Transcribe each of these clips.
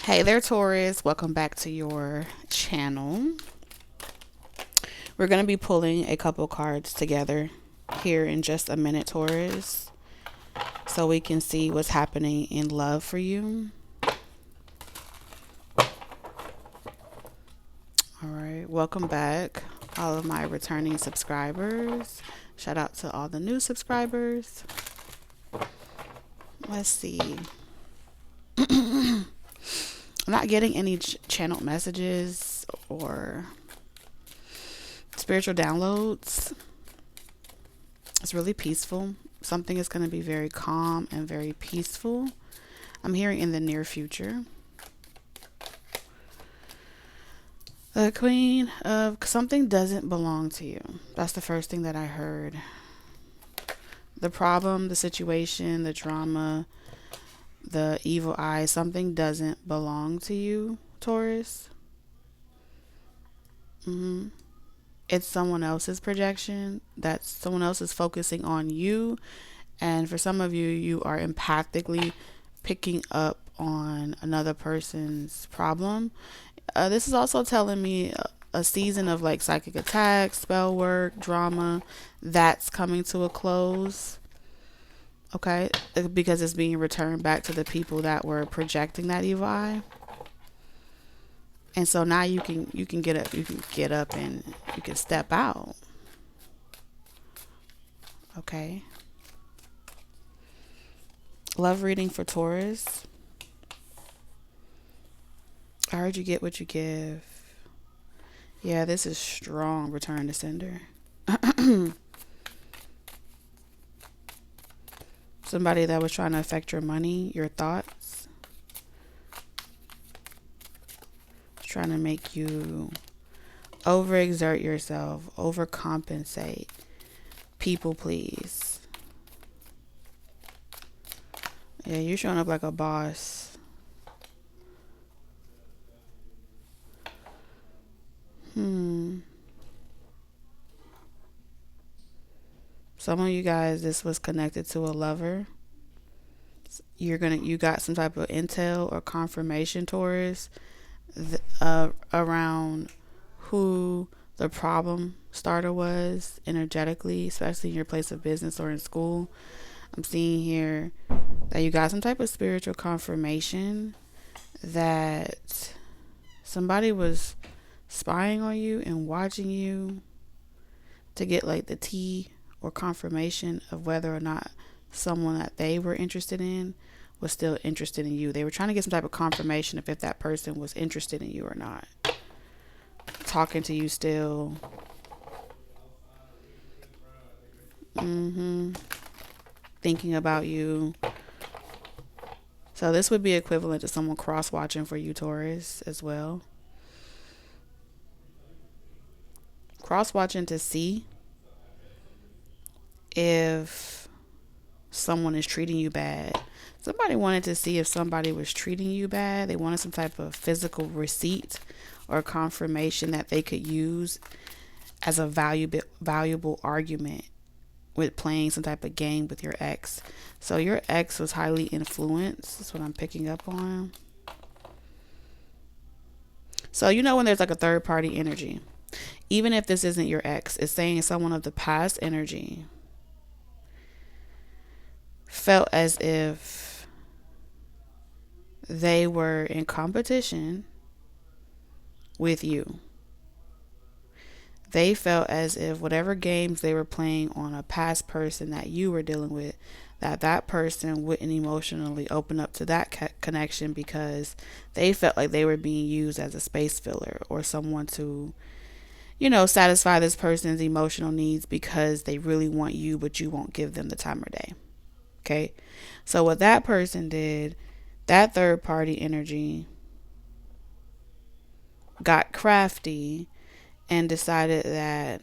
Hey there, Taurus. Welcome back to your channel. We're going to be pulling a couple cards together here in just a minute, Taurus, so we can see what's happening in love for you. All right. Welcome back, all of my returning subscribers. Shout out to all the new subscribers. Let's see. I'm not getting any channel messages or spiritual downloads. It's really peaceful. Something is going to be very calm and very peaceful. I'm hearing in the near future. The Queen of something doesn't belong to you. That's the first thing that I heard. The problem, the situation, the drama, the evil eye, something doesn't belong to you, Taurus. It's someone else's projection. That someone else is focusing on you. And for some of you, you are empathically picking up on another person's problem. This is also telling me a season of like psychic attacks, spell work, drama that's coming to a close. Okay, because it's being returned back to the people that were projecting that evil eye. And so now you can get up and you can step out. Okay. Love reading for Taurus. I heard you get what you give. Yeah, this is strong. Return to sender. Somebody that was trying to affect your money, your thoughts. Trying to make you overexert yourself, overcompensate, people please. Yeah, you're showing up like a boss. Some of you guys, this was connected to a lover. You got some type of intel or confirmation, Taurus, around who the problem starter was energetically, especially in your place of business or in school. I'm seeing here that you got some type of spiritual confirmation that somebody was spying on you and watching you to get like the tea or confirmation of whether or not someone that they were interested in was still interested in you. They were trying to get some type of confirmation of if that person was interested in you or not. Talking to you still. Thinking about you. So this would be equivalent to someone cross-watching for you, Taurus, as well. Cross-watching to see if someone is treating you bad. Somebody wanted to see if somebody was treating you bad. They wanted some type of physical receipt or confirmation that they could use as a valuable argument with playing some type of game with your ex. So your ex was highly influenced. That's what I'm picking up on. So you know when there's like a third party energy, even if this isn't your ex, it's saying someone of the past energy felt as if they were in competition with you. They felt as if whatever games they were playing on a past person that you were dealing with, that person wouldn't emotionally open up to that connection because they felt like they were being used as a space filler or someone to, satisfy this person's emotional needs because they really want you, but you won't give them the time of day. Okay. So what that person did, that third party energy got crafty and decided that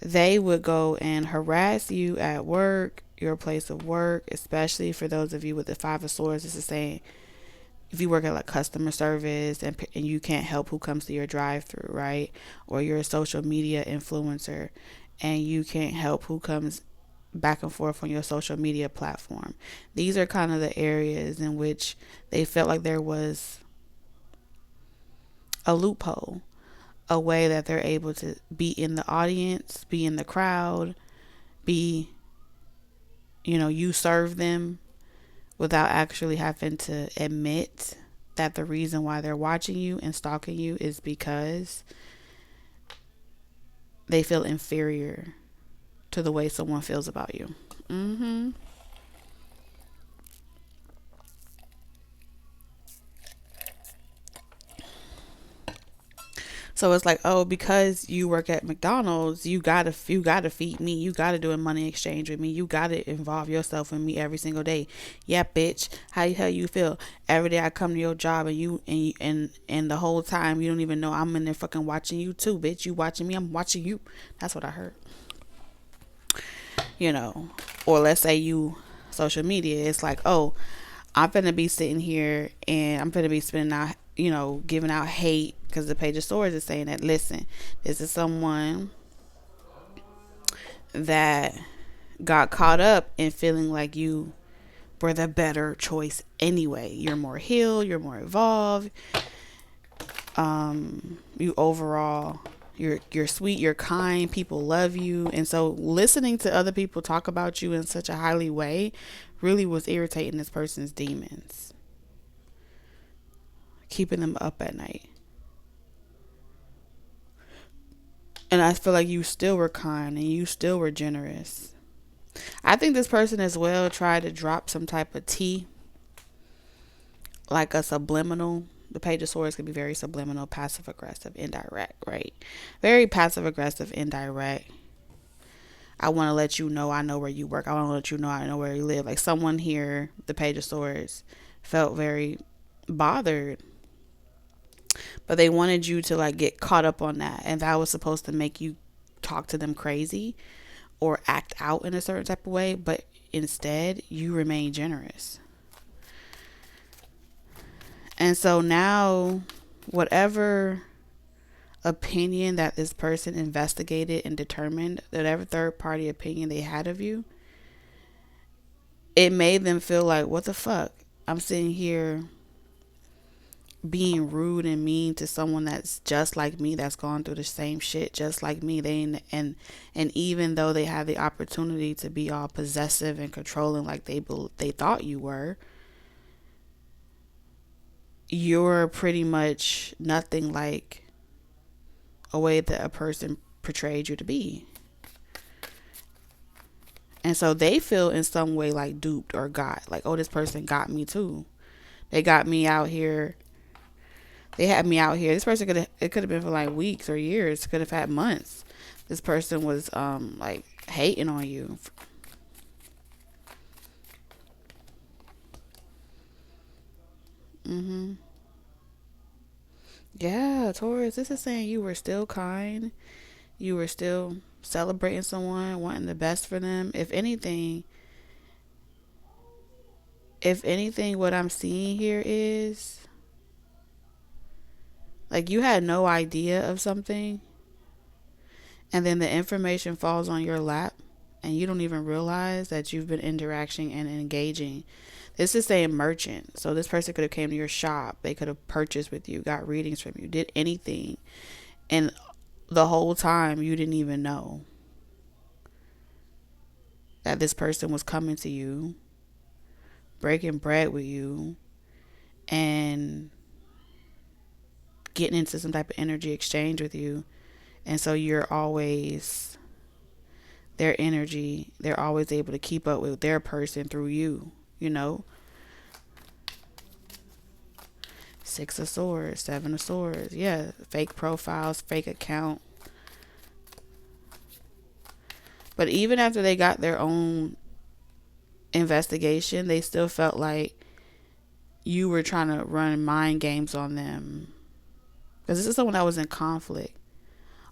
they would go and harass you at work, your place of work, especially for those of you with the Five of Swords. This is saying if you work at like customer service and you can't help who comes to your drive-through, right? Or you're a social media influencer and you can't help who comes back and forth on your social media platform. These are kind of the areas in which they felt like there was a loophole, a way that they're able to be in the audience, be in the crowd, be, you serve them without actually having to admit that the reason why they're watching you and stalking you is because they feel inferior to the way someone feels about you. So it's like, oh, because you work at McDonald's, you gotta feed me. You gotta do a money exchange with me. You gotta involve yourself in me every single day. Yeah, bitch. How the hell you feel? Every day I come to your job and the whole time you don't even know I'm in there fucking watching you too, bitch. You watching me, I'm watching you. That's what I heard. Or let's say you social media. It's like, oh, I'm gonna be sitting here and I'm gonna be spending out, giving out hate because the page of swords is saying that, listen, this is someone that got caught up in feeling like you were the better choice anyway. You're more healed, you're more evolved. You overall, you're sweet, you're kind, people love you. And so listening to other people talk about you in such a highly way really was irritating this person's demons, keeping them up at night. And I feel like you still were kind and you still were generous. I think this person as well tried to drop some type of tea, like a subliminal. The page of swords can be very subliminal, passive aggressive, indirect, right? Very passive aggressive, indirect. I want to let you know I know where you work. I want to let you know I know where you live. Like someone here, the page of swords, felt very bothered, but they wanted you to like get caught up on that, and that was supposed to make you talk to them crazy or act out in a certain type of way, but instead you remain generous. And so now whatever opinion that this person investigated and determined, whatever third party opinion they had of you, it made them feel like, what the fuck? I'm sitting here being rude and mean to someone that's just like me, that's gone through the same shit just like me. And even though they had the opportunity to be all possessive and controlling like they thought you were, you're pretty much nothing like a way that a person portrayed you to be. And so they feel in some way like duped or got, like, oh, this person got me too. They got me out here. They had me out here. This person it could have been for like weeks or years. Could have had months. This person was like hating on you. Yeah, Taurus, this is saying you were still kind. You were still celebrating someone, wanting the best for them. If anything, what I'm seeing here is like you had no idea of something, and then the information falls on your lap, and you don't even realize that you've been interacting and engaging. This is saying merchant. So this person could have came to your shop. They could have purchased with you, got readings from you, did anything. And the whole time you didn't even know that this person was coming to you, breaking bread with you, and getting into some type of energy exchange with you. And so you're always their energy. They're always able to keep up with their person through you, Six of Swords, Seven of Swords. Yeah, fake profiles, fake account. But even after they got their own investigation, they still felt like you were trying to run mind games on them. Because this is someone that was in conflict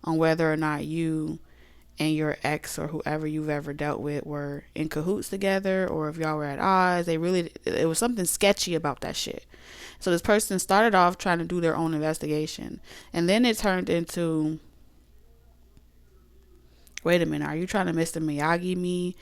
on whether or not you and your ex or whoever you've ever dealt with were in cahoots together, or if y'all were at odds. It was something sketchy about that shit. So this person started off trying to do their own investigation, and then it turned into, wait a minute, are you trying to Mr. Miyagi me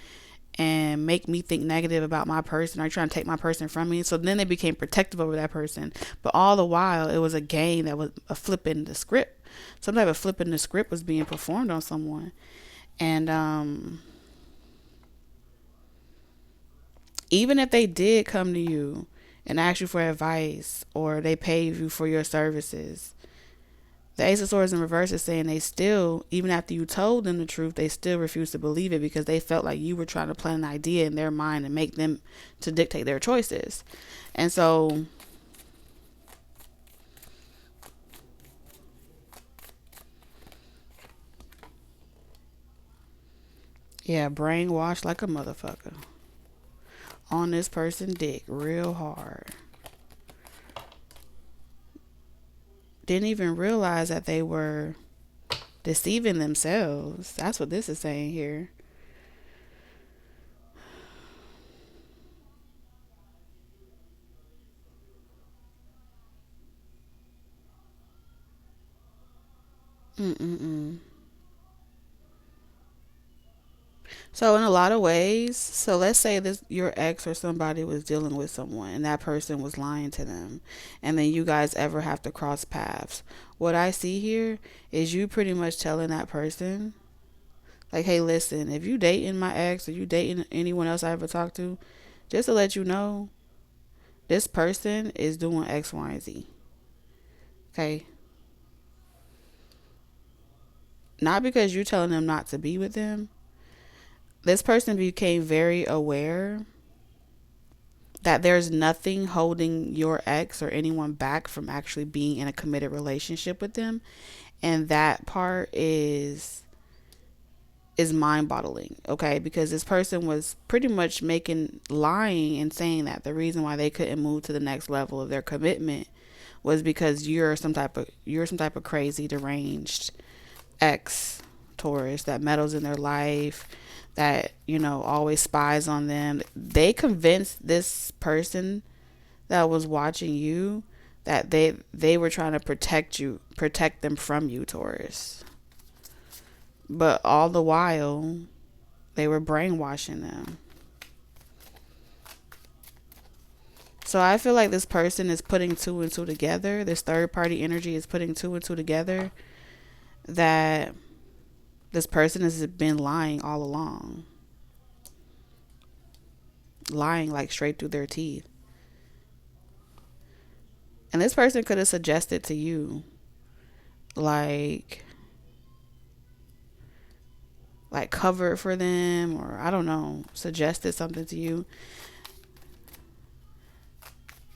and make me think negative about my person, or trying to take my person from me. So then they became protective over that person. But all the while, it was a game that was a flip in the script. Some type of flip in the script was being performed on someone. And even if they did come to you and ask you for advice, or they paid you for your services, the Ace of Swords in reverse is saying they still, even after you told them the truth, they still refuse to believe it, because they felt like you were trying to plant an idea in their mind and make them to dictate their choices. And so yeah, brainwashed like a motherfucker on this person's dick real hard. Didn't even realize that they were deceiving themselves. That's what this is saying here. Mm-mm-mm. So in a lot of ways, so let's say this, your ex or somebody was dealing with someone and that person was lying to them, and then you guys ever have to cross paths. What I see here is you pretty much telling that person, like, hey, listen, if you dating my ex or you dating anyone else I ever talked to, just to let you know, this person is doing X, Y, and Z. Okay? Not because you're telling them not to be with them. This person became very aware that there's nothing holding your ex or anyone back from actually being in a committed relationship with them. And that part is mind-boggling, okay? Because this person was pretty much lying and saying that the reason why they couldn't move to the next level of their commitment was because you're some type of crazy, deranged ex Taurus that meddles in their life, that, always spies on them. They convinced this person that was watching you that they were trying to protect them from you, Taurus. But all the while, they were brainwashing them. So I feel like this person is putting two and two together. This third party energy is putting two and two together, that this person has been lying all along. Lying like straight through their teeth. And this person could have suggested to you, like cover for them, or I don't know, suggested something to you.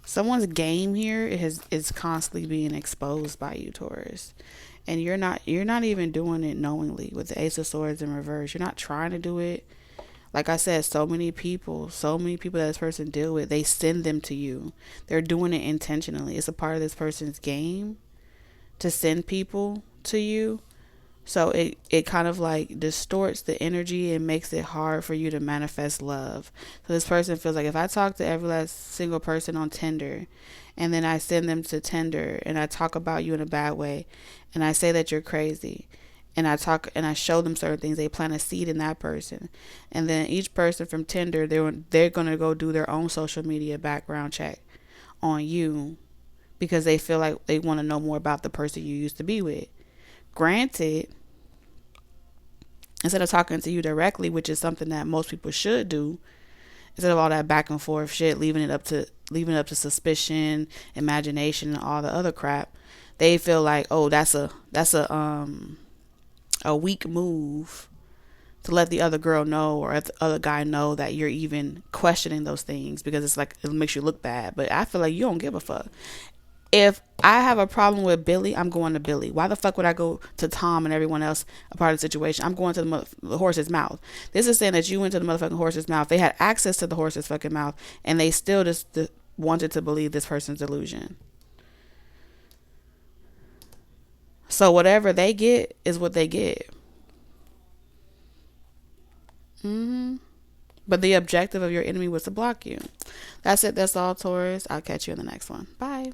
Someone's game here is constantly being exposed by you, Taurus. And you're not even doing it knowingly with the Ace of Swords in reverse. You're not trying to do it. Like I said, so many people that this person deal with, they send them to you. They're doing it intentionally. It's a part of this person's game to send people to you. So it kind of like distorts the energy and makes it hard for you to manifest love. So this person feels like, if I talk to every last single person on Tinder, and then I send them to Tinder and I talk about you in a bad way, and I say that you're crazy, and I show them certain things, they plant a seed in that person. And then each person from Tinder, they're going to go do their own social media background check on you, because they feel like they want to know more about the person you used to be with. Granted, instead of talking to you directly, which is something that most people should do, instead of all that back and forth shit, leaving it up to suspicion, imagination, and all the other crap, they feel like, oh, that's a weak move to let the other girl know, or the other guy know, that you're even questioning those things, because it's like, it makes you look bad. But I feel like you don't give a fuck. If I have a problem with Billy, I'm going to Billy. Why the fuck would I go to Tom and everyone else a part of the situation? I'm going to the horse's mouth. This is saying that you went to the motherfucking horse's mouth. They had access to the horse's fucking mouth, and they still just wanted to believe this person's delusion. So whatever they get is what they get. But the objective of your enemy was to block you. That's it. That's all, Taurus. I'll catch you in the next one. Bye.